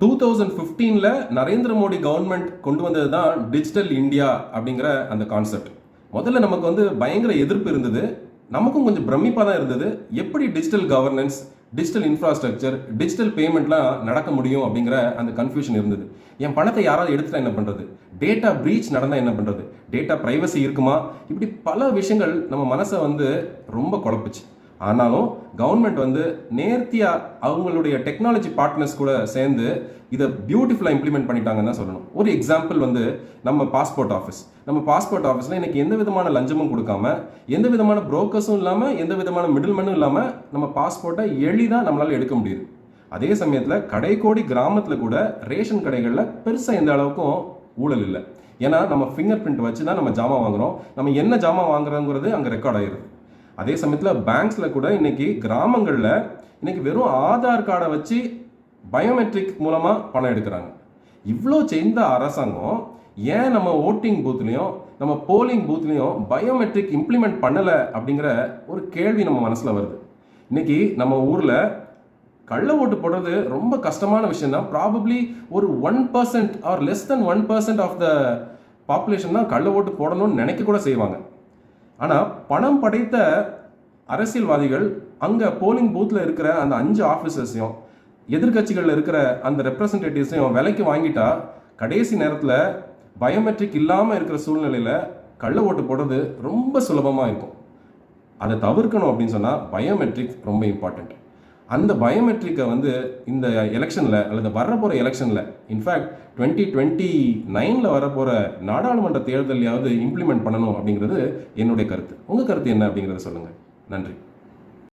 2015ல Narendra Modi government கொண்டு வந்தது தான் டிஜிட்டல் இந்தியா அப்படிங்கிற அந்த கான்செப்ட். முதல்ல நமக்கு பயங்கர எதிர்ப்பு இருந்தது, நமக்கும் கொஞ்சம் பிரமிப்பாக தான் இருந்தது. எப்படி digital governance, digital infrastructure, digital பேமெண்ட்லாம் நடக்க முடியும் அப்படிங்கிற அந்த கன்ஃபியூஷன் இருந்தது. என் பணத்தை யாராவது எடுத்துட்டா என்ன பண்ணுறது, டேட்டா பிரீச் நடந்தால் என்ன பண்ணுறது, டேட்டா ப்ரைவசி இருக்குமா, இப்படி பல விஷயங்கள் நம்ம மனசை ரொம்ப குழப்புச்சு. ஆனாலும் கவர்மெண்ட் நேர்த்தியாக அவங்களுடைய டெக்னாலஜி பார்ட்னர்ஸ் கூட சேர்ந்து இதை பியூட்டிஃபுல்லாக இம்ப்ளிமெண்ட் பண்ணிட்டாங்கன்னு தான் சொல்லணும். ஒரு எக்ஸாம்பிள் நம்ம பாஸ்போர்ட் ஆஃபீஸில் இன்னைக்கு எந்த விதமான லஞ்சமும் கொடுக்காம, எந்த விதமான புரோக்கர்ஸும் இல்லாமல், எந்த விதமான மிடில்மேனும் இல்லாமல் நம்ம பாஸ்போர்ட்டை எளிதாக நம்மளால் எடுக்க முடியுது. அதே சமயத்தில் கடைக்கோடி கிராமத்தில் கூட ரேஷன் கடைகளில் பெருசாக எந்த அளவுக்கும் ஊழல் இல்லை. ஏன்னா நம்ம ஃபிங்கர் பிரிண்ட் வச்சு தான் நம்ம ஜாமான் வாங்குறோம், நம்ம என்ன ஜாமான் வாங்குறோங்கிறது அங்கே ரெக்கார்ட் ஆகிருது. அதே சமயத்தில் பேங்க்ஸில் கூட இன்னைக்கு கிராமங்களில் இன்னைக்கு வெறும் ஆதார் கார்டை வச்சு பயோமெட்ரிக் மூலமாக பணம் எடுக்கிறாங்க. இவ்வளோ செய்த அரசாங்கம் ஏன் நம்ம ஓட்டிங் பூத்லையும் நம்ம போலிங் பூத்லையும் பயோமெட்ரிக் இம்ப்ளிமெண்ட் பண்ணலை அப்படிங்கிற ஒரு கேள்வி நம்ம மனசில் வருது. இன்னைக்கு நம்ம ஊரில் கள்ள ஓட்டு போடுறது ரொம்ப கஷ்டமான விஷயம் தான். ப்ராபப்ளி ஒரு 1% or less than 1% of the population தான் கள்ள ஓட்டு போடணும்னு நினைக்க கூட செய்வாங்க. ஆனால் பணம் படைத்த அரசியல்வாதிகள் அங்கே போலிங் பூத்தில் இருக்கிற அந்த 5 ஆஃபீஸர்ஸையும் எதிர்கட்சிகளில் இருக்கிற அந்த ரெப்ரசன்டேட்டிவ்ஸையும் விலைக்கு வாங்கிட்டா கடைசி நேரத்தில் பயோமெட்ரிக் இல்லாமல் இருக்கிற சூழ்நிலையில் கள்ள ஓட்டு போடுறது ரொம்ப சுலபமாக இருக்கும். அதை தவிர்க்கணும் அப்படின்னு சொன்னால் பயோமெட்ரிக் ரொம்ப இம்பார்ட்டண்ட். அந்த பயோமெட்ரிக்கை இந்த எலெக்ஷனில் அல்லது வரப்போகிற எலெக்ஷனில், இன்ஃபேக்ட் 2029 வரப்போகிற நாடாளுமன்ற தேர்தலையாவது இம்ப்ளிமெண்ட் பண்ணணும் அப்படிங்கிறது என்னுடைய கருத்து. உங்கள் கருத்து என்ன அப்படிங்கிறத சொல்லுங்கள். நன்றி.